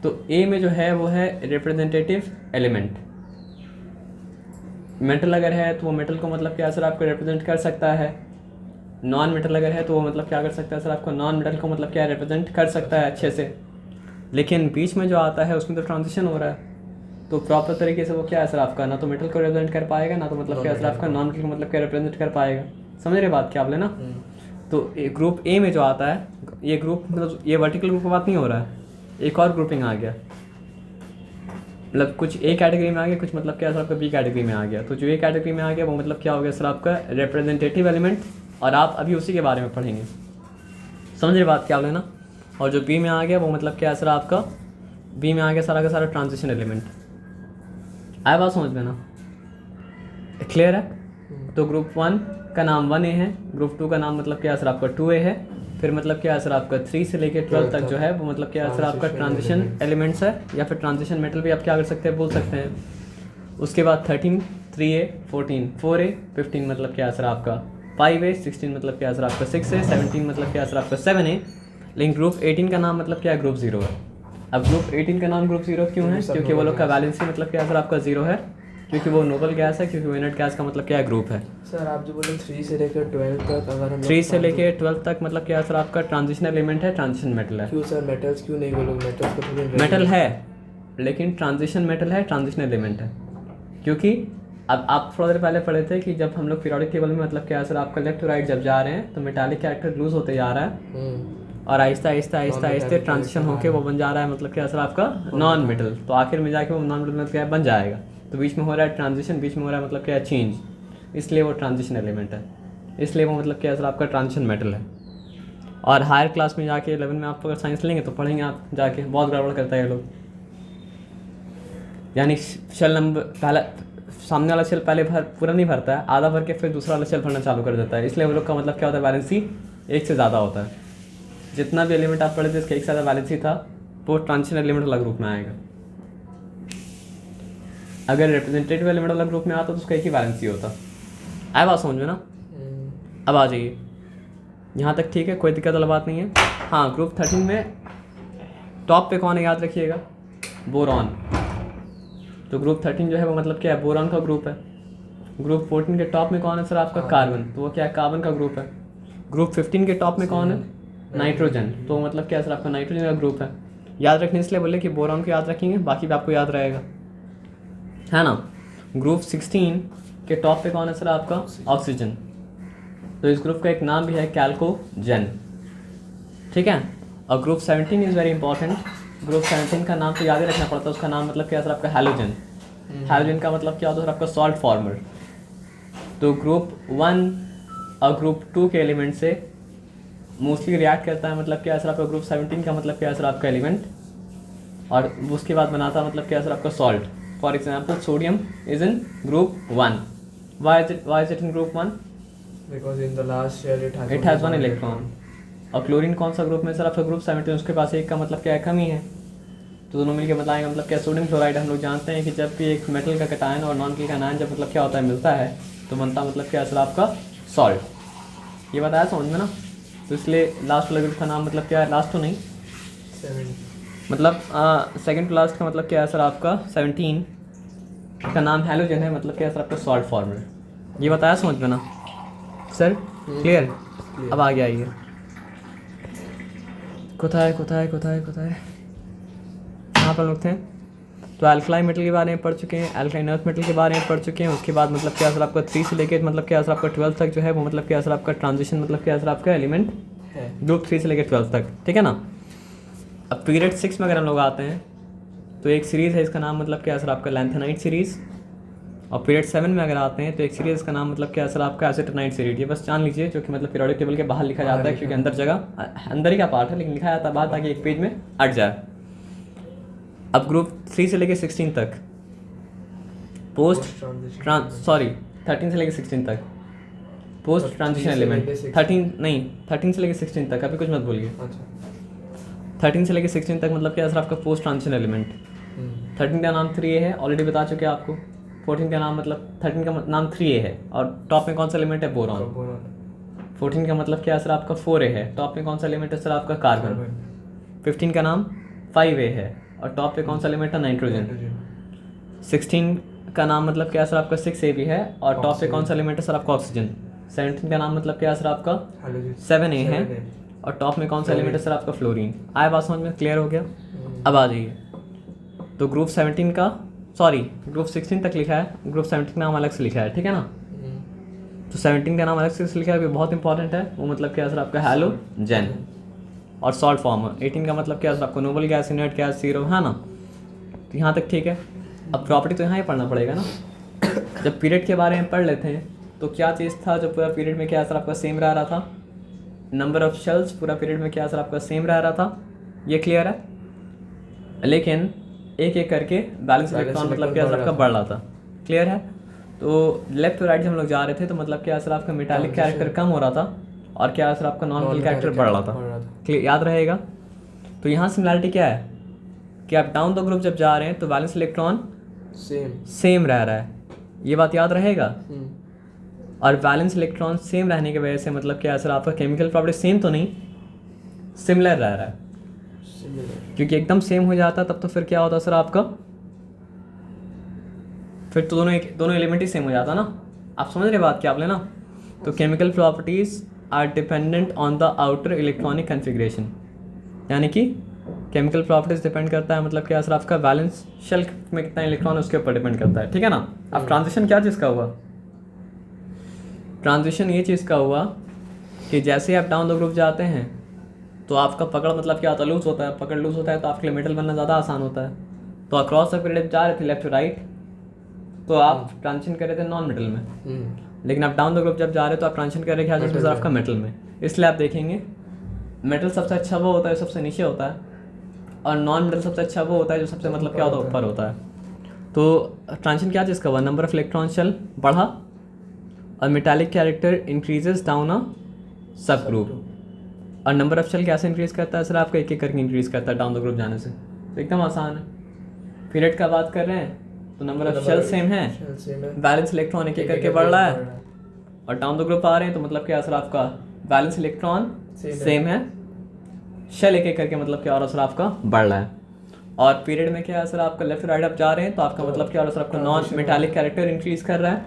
Speaker 1: तो A में जो है वो है रिप्रेजेंटेटिव एलिमेंट। मेटल अगर है तो वो मेटल को मतलब क्या सर आपको रिप्रेजेंट कर सकता है, नॉन मेटल अगर है तो वो मतलब क्या कर सकता है सर आपको नॉन मेटल को मतलब क्या रिप्रेजेंट कर सकता है अच्छे से। लेकिन बीच में जो आता है उसमें तो ट्रांजिशन हो रहा है, तो प्रॉपर तरीके से वो क्या है सर आपका ना तो मेटल को रिप्रेजेंट कर पाएगा ना तो मतलब क्या सर आपका नॉन मेटल को मतलब क्या रिप्रेजेंट कर पाएगा। समझ रहे बात क्या आप लेना। तो ग्रुप ए में जो आता है ये ग्रुप मतलब ये वर्टिकल ग्रुप की बात नहीं हो रहा है, एक और ग्रुपिंग आ गया, मतलब कुछ ए कैटेगरी में आ गया, कुछ मतलब क्या सर आपका बी कैटेगरी में आ गया। तो जो ए कैटेगरी में आ गया वो मतलब क्या हो गया सर आपका रिप्रेजेंटेटिव एलिमेंट, और आप अभी उसी के बारे में पढ़ेंगे। समझ रहे बात क्या लेना। और जो बी में आ गया वो मतलब क्या सर आपका बी में आ गया सारा का सारा ट्रांजिशन एलिमेंट। आया बात समझ में ना, क्लियर है। तो ग्रुप 1 का नाम 1A है, ग्रुप 2 का नाम मतलब क्या सर आपका 2A है, फिर मतलब क्या सर आपका 3 से लेके 12 तक जो है वो मतलब क्या सर आपका ट्रांजिशन एलिमेंट्स है, या फिर ट्रांजिशन मेटल भी आप क्या कर सकते हैं बोल सकते हैं। उसके बाद 13 3A, 14 4A, 15 मतलब क्या सर आपका 5A, 16 मतलब क्या सर आपका 6A, 17 मतलब क्या सर आपका 7A। लेकिन ग्रुप 18 का नाम मतलब क्या है ग्रुप 0 है। अब ग्रुप 18 का नाम ग्रुप 0 क्यों है?
Speaker 2: सब
Speaker 1: क्योंकि वो
Speaker 2: noble
Speaker 1: लोग का
Speaker 2: gas।
Speaker 1: वैलेंसी मतलब क्या सर आपका 0 है, क्योंकि वो नोबल गैस है, क्योंकि वो इनर्ट गैस का मतलब क्या है ग्रुप है।
Speaker 2: सर आप जो बोले 3 से लेकर 12 तक, अगर हम
Speaker 1: 3 से लेके 12 तक मतलब क्या सर आपका ट्रांजिशन एलिमेंट है, ट्रांजिशन मेटल है।
Speaker 2: क्यों सर मेटल्स क्यों नहीं बोलोगे? मेटल्स को थोड़ी
Speaker 1: मेटल है लेकिन ट्रांजिशन मेटल है, ट्रांजिशन एलिमेंट है। क्योंकि अब आप थोड़ा देर पहले पढ़े थे कि जब हम लोग पीरियोडिक टेबल में मतलब क्या सर आपका लेफ्ट टू राइट जब जा रहे हैं तो मेटालिक कैरेक्टर लूज होते जा रहा है और आहिस्ता आहिस्ता आहिस्ता आहिस्ता ट्रांजिशन होके वो बन जा रहा है मतलब क्या सर आपका नॉन मेटल। तो आखिर में जाके वो नॉन मेटल मतलब क्या बन जाएगा। तो बीच में हो रहा है ट्रांजिशन, बीच में हो रहा है मतलब क्या चेंज, इसलिए वो ट्रांजिशन एलिमेंट है, इसलिए वो मतलब क्या सर आपका ट्रांजिशन मेटल है। और हायर क्लास में जाके 11 में आप अगर साइंस लेंगे तो पढ़ेंगे आप जाके, बहुत गड़बड़ करता है ये लोग। यानी शेल नंबर पहला सामने वाला शेल पहले पूरा नहीं भरता है, आधा भर के फिर दूसरा वाला शेल भरना चालू कर देता है, इसलिए वो लोग का मतलब क्या होता है वैलेंसी 1 से ज़्यादा होता है। जितना भी एलिमेंट आप पढ़े थे इसका 1 से ज़्यादा वैलेंसी था, वो ट्रांजिशन एलिमेंट अलग ग्रुप में आएगा। अगर रिप्रेजेंटेटिव एलिमेंट अलग ग्रुप में आता तो उसका एक ही वैलेंसी होता। आए बात समझ में ना? अब आ जाइए, यहाँ तक ठीक है, कोई दिक्कत वाला बात नहीं है। हाँ, ग्रुप 13 में टॉप पे कौन है याद रखिएगा? बोरॉन। तो ग्रुप 13 जो है वो मतलब क्या है? बोरॉन का ग्रुप है। ग्रुप 14 के टॉप में कौन है सर आपका? कार्बन। तो वो क्या है? कार्बन का ग्रुप है। ग्रुप 15 के टॉप में कौन है? नाइट्रोजन। तो मतलब क्या सर आपका नाइट्रोजन का ग्रुप है। याद रखने इसलिए बोले कि बोरॉन को याद रखेंगे, बाकी भी आपको याद रहेगा, है ना। ग्रुप 16 के टॉप पे कौन है सर आपका? ऑक्सीजन। तो इस ग्रुप का एक नाम भी है कैल्कोजेन, ठीक है। और group 17 is very important. Group 17 का नाम तो याद ही रखना पड़ता है, उसका नाम मतलब क्या सर आपका? हैलोजन। हैलोजन का मतलब क्या होता है सर आपका? Salt farmer. तो ग्रुप 1 और ग्रुप 2 के एलिमेंट से मोस्टली रिएक्ट करता है मतलब क्या सर आपका? ग्रुप 17 का मतलब क्या सर आपका एलिमेंट, और उसके बाद बनाता है मतलब क्या सर आपका? Salt. For example sodium is in group 1। Why is it in group 1?
Speaker 2: Because in the last shell
Speaker 1: it has 1 electron. और क्लोरीन कौन सा ग्रुप में सर आपका? ग्रुप 17, उसके पास एक का मतलब क्या है? कमी है। तो दोनों मिलकर बताएंगे मतलब क्या? Sodium chloride. हम लोग जानते हैं कि जब भी एक मेटल का कटायन और नॉन मेटल का आयन जब मतलब क्या होता है मिलता है तो बनता मतलब क्या सर आपका? सॉल्ट। ये बताया समझ में ना? तो इसलिए लास्ट वाला ग्रुप का नाम मतलब क्या है? लास्ट तो नहीं,
Speaker 2: 7
Speaker 1: मतलब सेकंड टू लास्ट का मतलब क्या है सर आपका? 17 का नाम हैलोजन है, मतलब क्या है सर आपका? Salt farmer. ये बताया समझ में ना सर? क्लियर? अब आगे आइए, कोথায় कहाँ पर लोग थे? तो अल्कलाई मेटल के बारे में पढ़ चुके हैं, अल्काइन अर्थ मेटल के बारे में पढ़ चुके हैं। उसके बाद मतलब क्या सर आपका 3 से लेके मतलब क्या सर आपका 12 तक जो है वो मतलब क्या सर आपका? ट्रांजिशन मतलब क्या सर आपका? एलिमेंट
Speaker 2: है।
Speaker 1: ग्रुप 3 से लेके 12 तक, ठीक है ना। अब पीरियड 6 में अगर हम लोग आते हैं तो एक सीरीज़ है, इसका नाम मतलब क्या सर आपका? Lanthanide series. और पीरियड 7 में अगर आते हैं तो एक सीरीज़ का नाम मतलब क्या सर आपका? एसिटेनाइट सीरीज। ये बस जान लीजिए, जो कि मतलब पीरियोडिक टेबल के बाहर लिखा जाता है, क्योंकि अंदर जगह अंदर ही का पार्ट है लेकिन लिखा जाता है बाहर ताकि एक पेज में अट जाए। अब ग्रुप 3 से लेके 16 तक पोस्ट सॉरी 13 से लेके 16 तक पोस्ट ट्रांजिशन एलिमेंट। 13 से लेके 16 तक, अभी कुछ मत बोलिए। 13 से लेके 16 तक मतलब क्या सर आपका? Post transition element. 13 का नाम 3A है, ऑलरेडी बता चुके हैं आपको। 14 का नाम मतलब 13 का नाम 3A है, और टॉप में कौन सा एलिमेंट है? बोरॉन। 14 का मतलब क्या सर आपका? 4A है, टॉप में कौन सा एलिमेंट है सर आपका? कार्बन। 15 का नाम 5A है, और टॉप पे कौन सा एलिमेंट है? नाइट्रोजन। 16 का नाम मतलब क्या सर आपका? 6A भी है, और टॉप पे कौन सा एलिमेंट है सर आपका? ऑक्सीजन। 17 का नाम मतलब क्या सर आपका? 7A है, और टॉप में कौन सा एलिमेंट है सर आपका? फ्लोरीन। आया बात समझ में? क्लियर हो गया? अब आ जाइए, तो ग्रुप 17 का ग्रुप 16 तक लिखा है, ग्रुप 17 का नाम अलग से लिखा है, ठीक है ना। तो 17 का नाम अलग से लिखा है, ये बहुत इंपॉर्टेंट है। वो मतलब क्या सर आपका? हैलोजन और सॉल्ट फॉर्मर। 18 का मतलब क्या सर आपको? Noble gas, inert gas, zero, है ना। तो यहाँ तक ठीक है। अब प्रॉपर्टी तो यहाँ ही पढ़ना पड़ेगा ना। जब पीरियड के बारे में पढ़ लेते हैं तो क्या चीज़ था जो पूरा पीरियड में क्या सर आपका? सेम रह रहा था। नंबर ऑफ शेल्स पूरा पीरियड में क्या सर आपका? सेम रह रहा था। ये क्लियर है? लेकिन एक एक करके बैलेंस इलेक्ट्रॉन मतलब क्या सर आपका? बढ़ रहा था। क्लियर है? तो लेफ्ट टू राइट जब हम लोग जा रहे थे तो मतलब क्या सर आपका? मेटालिक कैरेक्टर कम हो रहा था, और क्या सर आपका? नॉन मेटल कैरेक्टर बढ़ रहा था। क्लियर? याद रहेगा? तो यहाँ सिमिलरिटी क्या है कि आप डाउन द ग्रुप जब जा रहे हैं तो बैलेंस इलेक्ट्रॉन सेम रह रहा है, ये बात याद रहेगा। और बैलेंस इलेक्ट्रॉन सेम रहने की वजह से मतलब क्या सर आपका? केमिकल प्रॉपर्टी सेम तो नहीं, सिमिलर रह रहा है।
Speaker 2: सिमिलर।
Speaker 1: क्योंकि एकदम सेम हो जाता तब तो फिर क्या होता सर आपका, फिर तो दोनों एलिमेंट ही सेम हो जाता ना। आप समझ रहे बात क्या आप लेना। तो chemical properties are dependent on the outer electronic configuration, यानी कि केमिकल प्रॉपर्टीज डिपेंड करता है मतलब क्या सर आपका वैलेंस शेल में कितना इलेक्ट्रॉन उसके ऊपर डिपेंड करता है, ठीक है ना। अब ट्रांजिशन क्या चीज़ का हुआ, ट्रांजिशन ये चीज़ का हुआ कि जैसे आप डाउन द ग्रुप जाते हैं तो आपका पकड़ मतलब क्या होता है, लूज होता है। पकड़ लूज होता है तो आपके लिए मेटल बनना ज़्यादा आसान होता है। तो अक्रॉस द पीरियड जा रहे थे लेफ्ट टू राइट तो आप ट्रांजिशन कर रहे थे नॉन मेटल में, लेकिन आप डाउन द ग्रुप जब जा रहे हो तो आप ट्रांजिशन कर रहे हैं क्या आपका मेटल में। इसलिए आप देखेंगे मेटल सबसे अच्छा वो होता है सबसे नीचे होता है, और नॉन मेटल सबसे अच्छा वो होता है जो सबसे मतलब क्या होता है ऊपर होता है। तो ट्रांजिशन क्या चीज़ का हुआ, नंबर ऑफ इलेक्ट्रॉन शेल बढ़ा और मेटालिक कैरेक्टर इंक्रीजेस डाउन अ सब ग्रुप। और नंबर ऑफ शेल कैसे इंक्रीज करता है सर आपका, एक एक करके इंक्रीज करता है डाउन द ग्रुप जाने से। तो एकदम आसान है। पीरियड का बात कर रहे हैं तो नंबर ऑफ शेल सेम है, बैलेंस इलेक्ट्रॉन एक एक करके बढ़ रहा है, और डाउन द ग्रुप आ रहे हैं तो मतलब क्या सर आपका बैलेंस इलेक्ट्रॉन सेम है, शेल एक एक करके मतलब क्या और सर आपका बढ़ रहा है। और पीरियड में क्या है सर आपका लेफ्ट राइट आप जा रहे हैं तो आपका मतलब क्या और सर आपका नॉन मेटालिक कैरेक्टर इंक्रीज कर रहा है,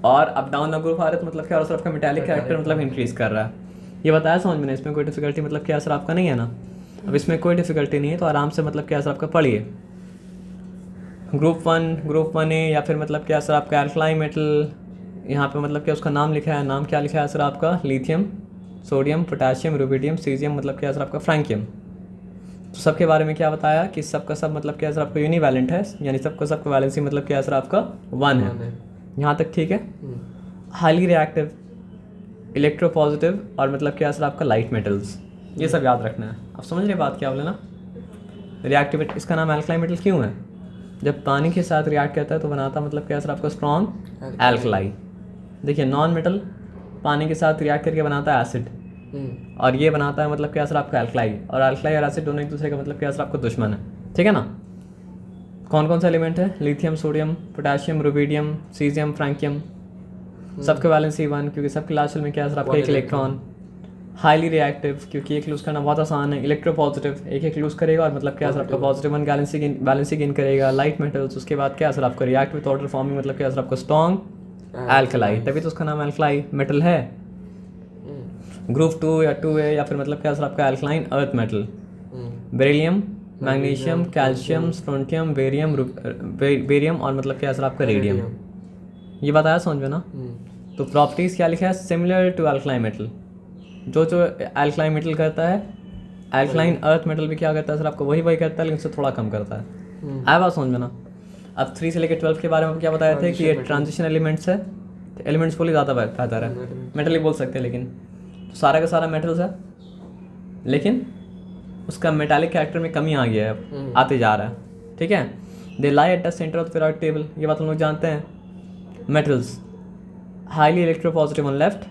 Speaker 1: और अब डाउन द ग्रुप आ रहे हैं तो मतलब क्या और सर आपका मेटालिक कैरेक्टर मतलब इंक्रीज कर रहा है। ये बताया समझ में, इसमें कोई डिफिकल्टी मतलब क्या सर आपका नहीं है ना। अब इसमें कोई डिफिकल्टी नहीं है तो आराम से मतलब क्या सर आपका पढ़िए। ग्रुप वन ए या फिर मतलब क्या सर आपका एल्कलाई मेटल, यहाँ पे मतलब क्या उसका नाम लिखा है, नाम क्या लिखा है सर आपका lithium, sodium, potassium, rubidium, caesium मतलब क्या सर आपका फ्रैंकियम। तो सबके बारे में क्या बताया कि सबका सब मतलब क्या सर आपका यूनिवैलेंट है, यानी सबका वैलेंसी मतलब क्या सर आपका 1 है। यहाँ तक ठीक है। हाईली रिएक्टिव, इलेक्ट्रोपॉजिटिव और मतलब क्या सर आपका लाइट मेटल्स, ये सब याद रखना है। आप समझ रहे बात क्या बोले ना। रिएक्टिविटी, इसका नाम एल्कलाई मेटल क्यों है, जब पानी के साथ रिएक्ट करता है तो बनाता मतलब क्या सर आपका स्ट्रॉन्ग एल्कलाई। देखिए नॉन मेटल पानी के साथ रिएक्ट करके बनाता है एसिड, और ये बनाता है मतलब क्या सर आपका एल्कलाई, और एल्कलाई और एसिड दोनों एक दूसरे का मतलब क्या सर आपका दुश्मन है, ठीक है ना। कौन कौन सा एलिमेंट है, lithium, sodium, potassium, rubidium, caesium, francium, सबके वैलेंसी 1 क्योंकि सबके लास्ट शेल में क्या सर आपका एक इलेक्ट्रॉन। हाईली रिएक्टिव क्योंकि एक लूज करना बहुत आसान है, इलेक्ट्रोपॉजिटिव एक एक लूज करेगा और मतलब क्या सर आपका पॉजिटिव 1 बैलेंसी गेन करेगा। लाइट मेटल्स उसके बाद क्या सर आपका रिएक्ट विद वाटर फॉर्मिंग मतलब क्या सर आपका स्ट्रॉन्ग एल्कलाई, तभी तो उसका नाम एल्कलाई मेटल है। ग्रुप 2 या 2A या फिर मतलब क्या सर आपका alkaline earth metal, beryllium, magnesium, calcium, strontium, barium और मतलब क्या सर आपका रेडियम। ये बताया समझ में ना। तो प्रॉपर्टीज़ क्या लिखा है, सिमिलर टू एल्कलाइन मेटल, जो एल्कलाइन मेटल करता है एल्कलाइन अर्थ मेटल भी क्या करता है सर आपको वही करता है, लेकिन उससे थोड़ा कम करता है। आया बात समझ में ना। अब 3 से लेकर 12 के बारे में क्या बताए थे कि ये ट्रांजिशन एलिमेंट्स है, एलिमेंट्स बोली ज़्यादा बेहतर है, मेटल ही बोल सकते हैं, लेकिन तो सारा का सारा मेटल्स है, लेकिन उसका मेटालिक कैरेक्टर में कमी आ गया है, अब आते जा रहा है, ठीक है। They lie at the centre of the periodic table, ये बात हम लोग जानते हैं। Metals highly electropositive on left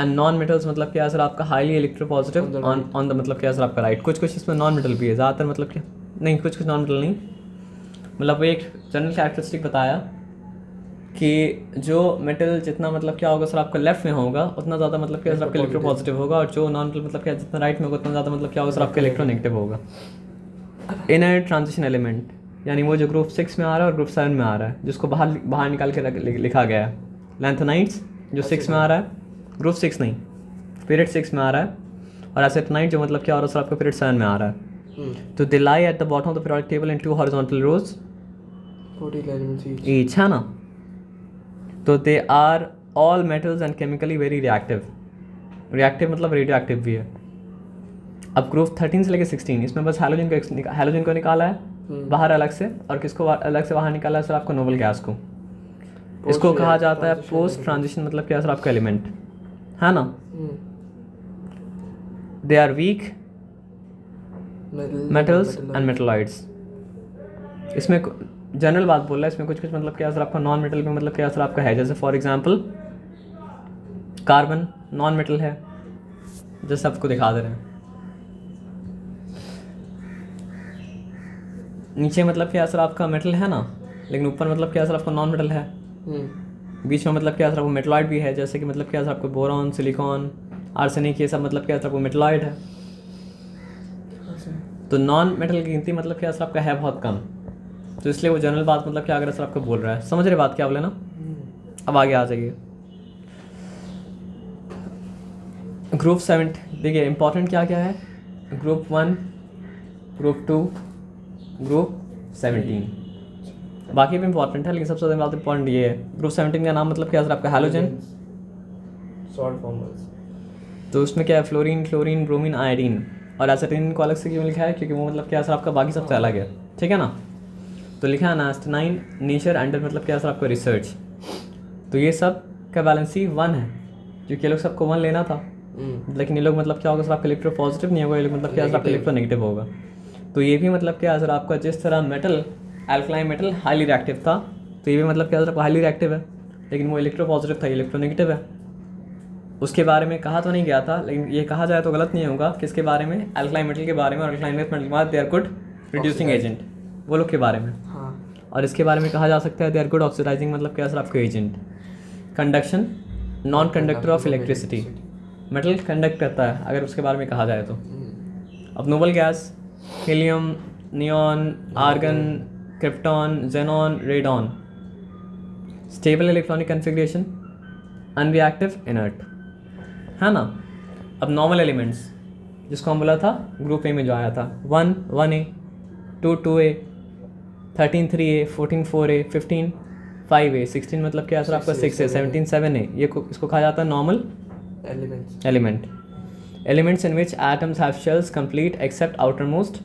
Speaker 1: and non metals मतलब क्या सर आपका हाईली इलेक्ट्रोपॉजिटिव ऑन द मतलब क्या सर आपका राइट। कुछ इसमें नॉन मेटल भी है, ज़्यादातर मतलब क्या नहीं, कुछ नॉन मेटल नहीं, मतलब एक जनरल कैरेक्टरिस्टिक बताया कि जो मेटल जितना मतलब क्या होगा सर आपका लेफ्ट में होगा उतना ज़्यादा मतलब क्या सर आपका इलेक्ट्रोपॉजिटिव होगा, और जो नॉन मेटल मतलब क्या जितना राइट में होगा उतना ज़्यादा मतलब क्या होगा सर आपका इलेक्ट्रोनेगेटिव होगा। इनर ट्रांजिशन एलिमेंट यानी वो जो ग्रुप 6 में आ रहा है और ग्रुप 7 में आ रहा है, जिसको बाहर निकाल के लिखा गया है। लैंथेनाइट्स जो 6 में आ रहा है, ग्रुप 6 नहीं पीरियड 6 में आ रहा है, और एसेटनाइट जो मतलब क्या हो रहा है सर आपका पीरियड 7 में आ रहा है। तो they lie at the bottom of the periodic table in 2 horizontal rows
Speaker 2: 40 elements
Speaker 1: each, है ना। तो they are all metals and chemically very reactive मतलब रेडियो एक्टिव भी है। अब ग्रुप 13 से लेकर 16 इसमें बस हैलोजन को निकाला है बाहर अलग से, और किसको अलग से बाहर निकाला है सर आपको नोबल गैस को। इसको कहा जाता है पोस्ट ट्रांजिशन मतलब क्या सर आपका एलिमेंट, है ना। They are weak metals and metalloids. इसमें जनरल बात बोल रहा है, इसमें कुछ मतलब क्या सर आपका नॉन मेटल में मतलब क्या सर आपका है, जैसे for example carbon non metal है, जैसे आपको दिखा दे रहे हैं। नीचे मतलब क्या सर आपका मेटल है ना, लेकिन ऊपर मतलब क्या सर आपका नॉन मेटल है। बीच में मतलब क्या सर आपको मेटलॉइड भी है, जैसे कि मतलब क्या सर आपको बोरॉन, सिलिकॉन, आर्सेनिक, ये सब मतलब क्या सर आपको मेटलॉइड है। तो नॉन मेटल की गिनती मतलब क्या सर आपका है बहुत कम, तो इसलिए वो जनरल बात मतलब क्या अगर सर आपको बोल रहा है, समझ रहे बात क्या बोले ना। अब आगे आ जाइए। ग्रुप 7 देखिए इंपॉर्टेंट क्या क्या है, ग्रुप 1, ग्रुप 2, ग्रुप 17, बाकी भी इंपॉर्टेंट है लेकिन सबसे ज़्यादा बात इंपॉर्टेंट ये है। ग्रुप 17 का नाम मतलब क्या सर आपका हैलोजन,
Speaker 2: शॉर्ट फॉर्मल्स।
Speaker 1: तो उसमें क्या है फ्लोरीन, क्लोरीन, ब्रोमीन, आयोडीन, और एसिटिन को अलग से क्यों लिखा है क्योंकि वो मतलब क्या सर आपका बाकी सबसे अलग है, ठीक है ना। तो लिखा है नास्टनाइन नेचर अंडर मतलब क्या सर आपका रिसर्च, तो ये सब का वैलेंसी 1 है क्योंकि ये लोग सबको 1 लेना था, लेकिन ये लोग मतलब क्या होगा सर आपका इलेक्ट्रो पॉजिटिव नहीं होगा, ये लोग मतलब क्या सर आपका इलेक्ट्रो नेगेटिव होगा। तो ये भी मतलब क्या सर आपका जिस तरह metal alkaline metal highly reactive था, तो ये भी मतलब क्या सर आपका हाईली रिएक्टिव है, लेकिन वो इलेक्ट्रो पॉजिटिव था, इलेक्ट्रो नेगेटिव है। उसके बारे में कहा तो नहीं गया था, लेकिन ये कहा जाए तो गलत नहीं होगा, किसके बारे में, एल्कलाइन मेटल के बारे में, और एल्कलाइन मेटल के बाद they are good reducing agent, वो लोग के बारे में।
Speaker 2: हाँ।
Speaker 1: और इसके बारे में कहा जा सकता है दे आर गुड ऑक्सीडाइजिंग मतलब क्या सर आपका agent. Conduction non conductor of electricity, metal conduct करता है अगर उसके बारे में कहा जाए तो। अब noble gas helium, neon, argon, krypton, xenon, radon. Stable electronic configuration, unreactive, inert, है ना। अब नॉर्मल एलिमेंट्स जिसको हम बोला था ग्रुप ए में जो आया था 1 1A, 2 2A, 13 3A, 14 4A, 15 5A, 16 मतलब क्या सर आपका 6A, 17 7A, ये इसको कहा जाता है normal element. Elements in which atoms have shells complete except outermost,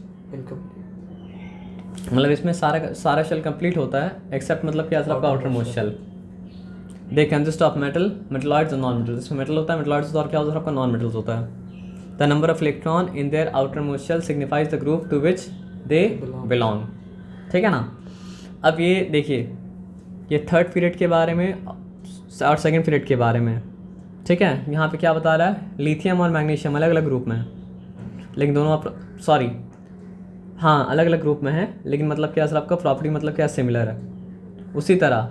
Speaker 1: मतलब इसमें सारा शेल कंप्लीट होता है एक्सेप्ट मतलब क्या सर आपका outermost shell. They consist of metal, metalloids और नॉन मेटल, जिसमें मेटल होता है, मेटलॉइड्स और क्या होता है आपका नॉन मेटल्स होता है। The number of electron in their outermost shell signifies the group to which they belong, ठीक है ना। अब ये देखिए ये थर्ड पीरियड के बारे में और सेकंड पीरियड के बारे में, ठीक है। यहाँ पे क्या बता रहा है, लिथियम और मैग्नीशियम अलग अलग ग्रुप में है, लेकिन दोनों अलग अलग ग्रुप में है, लेकिन मतलब क्या सर आपका प्रॉपर्टी मतलब क्या सिमिलर है। उसी तरह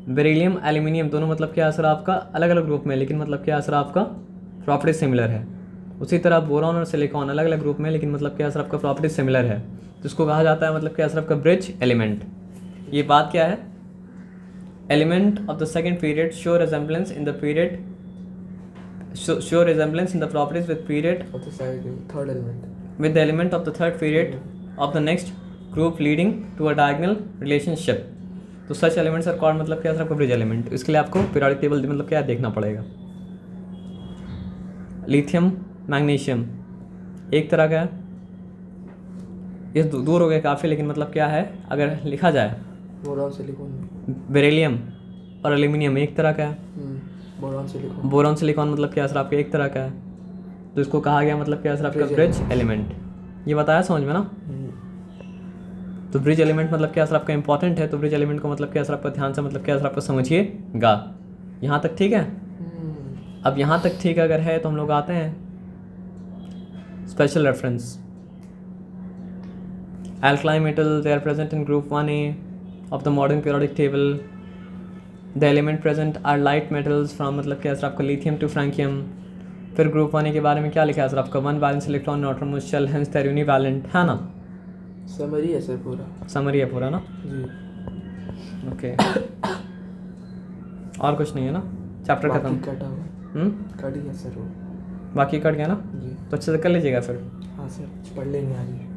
Speaker 1: बेरिलियम, एल्यूमिनियम दोनों मतलब क्या सर आपका अलग अलग ग्रुप में, लेकिन मतलब क्या सर आपका प्रॉपर्टी सिमिलर है। उसी तरह बोरॉन और सिलिकॉन अलग अलग ग्रुप में, लेकिन मतलब क्या सर आपका प्रॉपर्टी सिमिलर है, जिसको कहा जाता है मतलब क्या सर आपका ब्रिज एलिमेंट। ये बात क्या है, element of the second period show resemblance in the period show resemblance in the properties with period
Speaker 2: of the third element
Speaker 1: with the element of the third period of the next group leading to a diagonal relationship। तो सच एलिमेंट्स आर कॉल्ड मतलब क्या सर आपको ब्रिज एलिमेंट। इसके लिए आपको पीरियोडिक टेबल मतलब क्या देखना पड़ेगा। लिथियम, मैग्नीशियम एक तरह का है, ये दूर हो गया काफ़ी, लेकिन मतलब क्या है अगर लिखा जाए
Speaker 2: बोरॉन सिलिकॉन,
Speaker 1: बेरिलियम और एल्यूमिनियम एक तरह का है। बोरॉन सिलिकॉन मतलब क्या सर आपका एक तरह का है, तो इसको कहा गया मतलब क्या सर आपका ब्रिज एलिमेंट। ये बताया समझ में ना। तो ब्रिज एलिमेंट मतलब क्या सर आपका इंपॉर्टेंट है, तो ब्रिज एलिमेंट को मतलब क्या सर आपका ध्यान से मतलब क्या सर आपका समझिएगा। यहाँ तक ठीक है। अब यहाँ तक ठीक अगर है तो हम लोग आते हैं special reference. Alkaline metal they are present in group 1A of the modern periodic table. The element present are light metals from मतलब क्या सर आपका लिथियम टू फ्रैंकियम। फिर ग्रुप 1A के बारे में क्या लिखा है सर आपका 1 valence electron outermost shell, hence they are univalent, है ना।
Speaker 2: समरी है सर पूरा,
Speaker 1: समरी है पूरा ना
Speaker 2: जी।
Speaker 1: ओके और कुछ नहीं है ना, चैप्टर खत्म।
Speaker 2: कटा हुआ कट गया सर वो,
Speaker 1: बाकी कट गया ना,
Speaker 2: जी।
Speaker 1: तो अच्छे से कर लीजिएगा फिर।
Speaker 2: हाँ सर पढ़ लेंगे आगे।